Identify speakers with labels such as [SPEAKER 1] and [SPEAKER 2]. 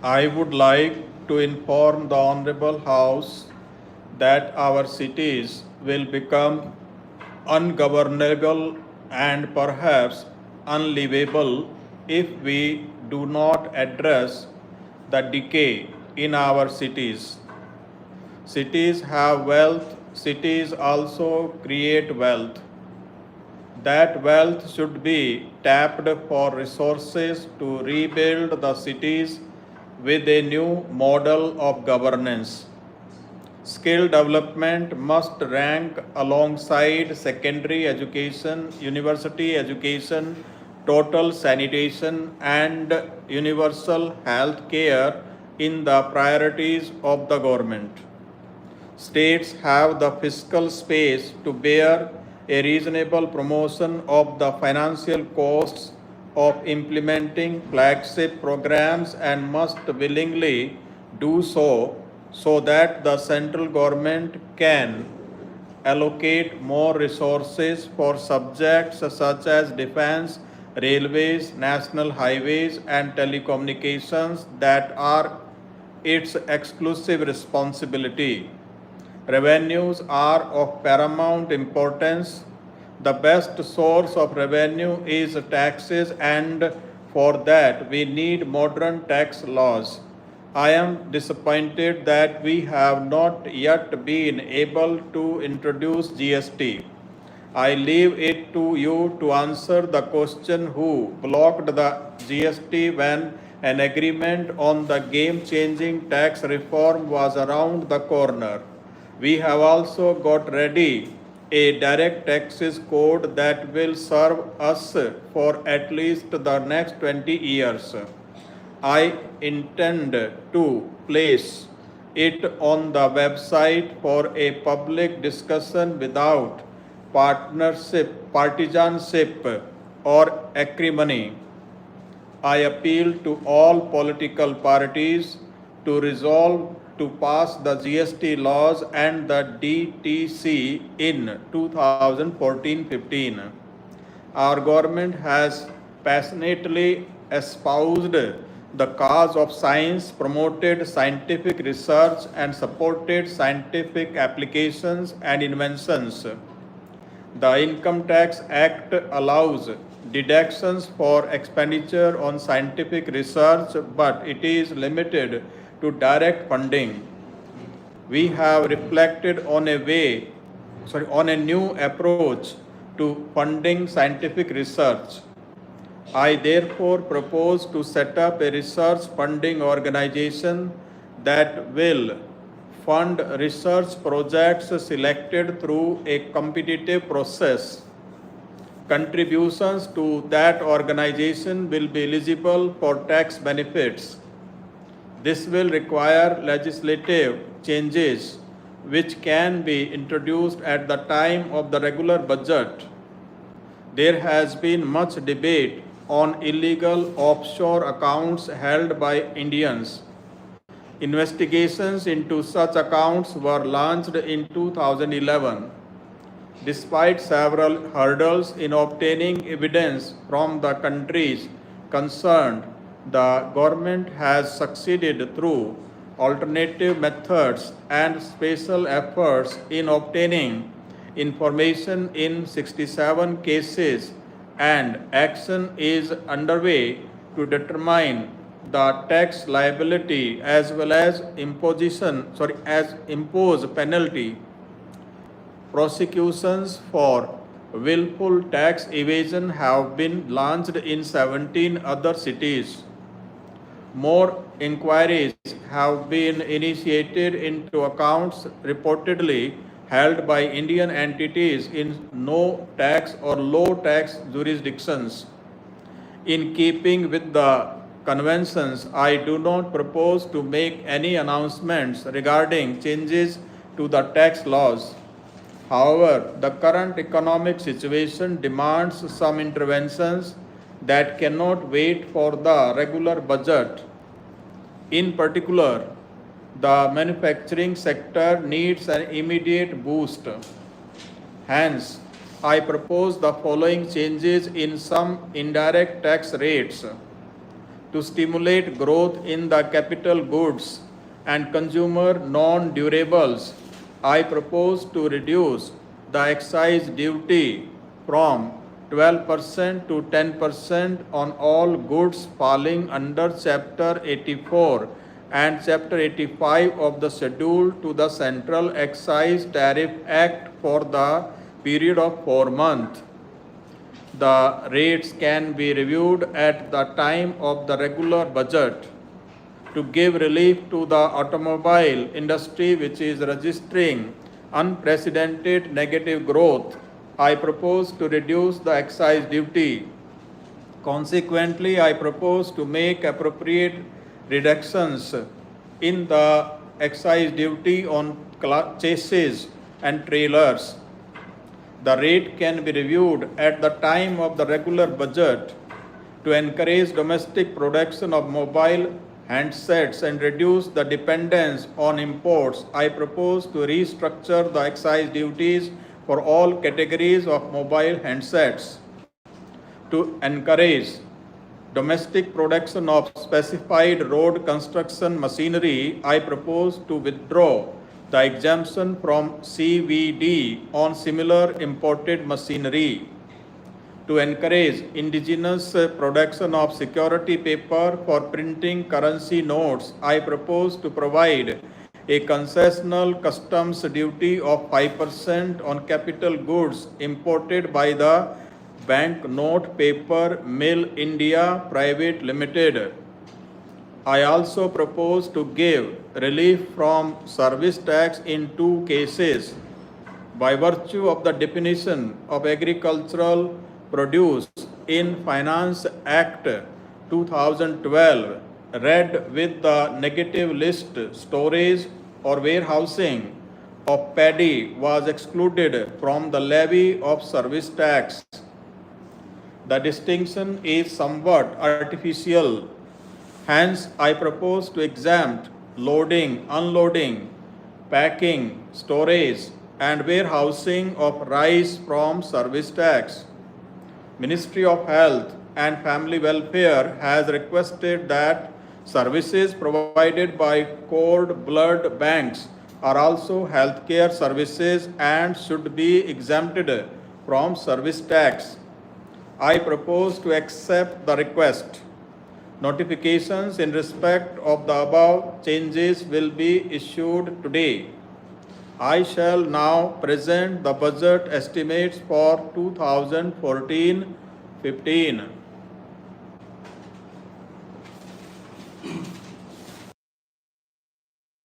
[SPEAKER 1] I would like to inform the Honorable House that our cities will become ungovernable and perhaps unlivable if we do not address the decay in our cities. Cities have wealth, cities also create wealth. That wealth should be tapped for resources to rebuild the cities with a new model of governance. Skill development must rank alongside secondary education, university education, total sanitation, and universal health care in the priorities of the government. States have the fiscal space to bear a reasonable promotion of the financial costs of implementing flagship programs and must willingly do so that the central government can allocate more resources for subjects such as defense, railways, national highways, and telecommunications that are its exclusive responsibility. Revenues are of paramount importance. The best source of revenue is taxes, and for that we need modern tax laws. I am disappointed that we have not yet been able to introduce GST. I leave it to you to answer the question who blocked the GST when an agreement on the game-changing tax reform was around the corner. We have also got ready a direct taxes code that will serve us for at least the next 20 years. I intend to place it on the website for a public discussion without partisanship, or acrimony. I appeal to all political parties to resolve to pass the GST laws and the DTC in 2014-15. Our government has passionately espoused the cause of science, promoted scientific research, and supported scientific applications and inventions. The Income Tax Act allows deductions for expenditure on scientific research, but it is limited to direct funding. We have reflected on a new approach to funding scientific research. I therefore propose to set up a research funding organization that will fund research projects selected through a competitive process. Contributions to that organization will be eligible for tax benefits. This will require legislative changes which can be introduced at the time of the regular budget. There has been much debate on illegal offshore accounts held by Indians. Investigations into such accounts were launched in 2011. Despite several hurdles in obtaining evidence from the countries concerned, the government has succeeded through alternative methods and special efforts in obtaining information in 67 cases, and action is underway to determine the tax liability as well as impose penalty. Prosecutions for willful tax evasion have been launched in 17 other cities. More inquiries have been initiated into accounts reportedly held by Indian entities in no tax or low tax jurisdictions. In keeping with the conventions, I do not propose to make any announcements regarding changes to the tax laws. However, the current economic situation demands some interventions that cannot wait for the regular budget. In particular, the manufacturing sector needs an immediate boost. Hence, I propose the following changes in some indirect tax rates. to stimulate growth in the capital goods and consumer non-durables, I propose to reduce the excise duty from 12% to 10% on all goods falling under Chapter 84 and Chapter 85 of the Schedule to the Central Excise Tariff Act for the period of 4 months. The rates can be reviewed at the time of the regular budget. To give relief to the automobile industry, which is registering unprecedented negative growth, I propose to reduce the excise duty. Consequently, I propose to make appropriate reductions in the excise duty on chassis and trailers. The rate can be reviewed at the time of the regular budget. To encourage domestic production of mobile handsets and reduce the dependence on imports, I propose to restructure the excise duties for all categories of mobile handsets. To encourage domestic production of specified road construction machinery, I propose to withdraw the exemption from CVD on similar imported machinery. To encourage indigenous production of security paper for printing currency notes, I propose to provide a concessional customs duty of 5% on capital goods imported by the Banknote Paper Mill India Private Limited. I also propose to give relief from service tax in 2 cases. By virtue of the definition of agricultural produce in Finance Act 2012, read with the negative list, storage or warehousing of paddy was excluded from the levy of service tax. The distinction is somewhat artificial. Hence, I propose to exempt loading, unloading, packing, storage, and warehousing of rice from service tax. Ministry of Health and Family Welfare has requested that services provided by cord blood banks are also healthcare services and should be exempted from service tax. I propose to accept the request. Notifications in respect of the above changes will be issued today. I shall now present the budget estimates for 2014-15.